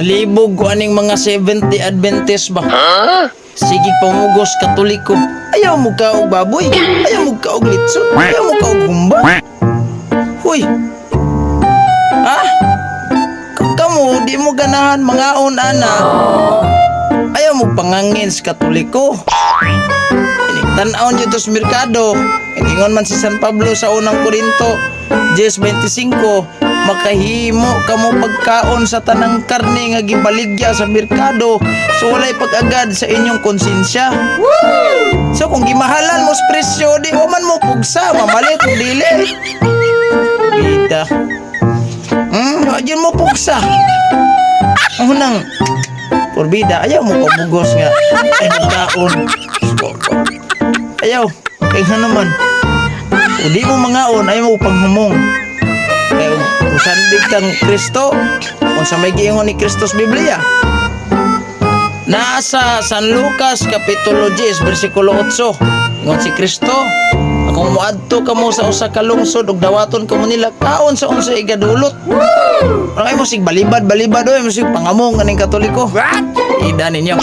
Nalibog ko aning mga 70 Adventist ba? Sige pamugos Katoliko. Ayaw mo kaog baboy. Ayaw mo kaog litson. Ayaw mo kaog humba. Huy. Ah? Kamu, di mo ganahan mga ana. Ayaw mo pangangin sa Katoliko. Tanaw nyo sa merkado. Iningon man si San Pablo sa unang Korinto 10:25, makahimo kamo pagkaon sa tanang karne nga gibaligya sa merkado, so walay pag-agad sa inyong konsensya. So kung gimahalan mo sa presyo, di o man mo pugsa, mamalit o dili. Bida. Ayun mo pugsa. Ang hunang porbida, ayaw mo pabugos nga. Ay nagkaon. Ayaw, kaya nga naman. O di mo mangaon, ayaw mo panghumong. Kaya usandig kang Kristo, kung sa may giingon ni Kristo sa Biblia. Nasa San Lucas Kapitulo 10, versikulo 8. Ingon si Kristo, kung muadto ka mo sa usa ka lungsod ug dawaton ka mo nila kaon sa unsa igadulot. Ano kayo mo sig balibad, oy mo sig pangamong kaning Katoliko. Ida ninyo.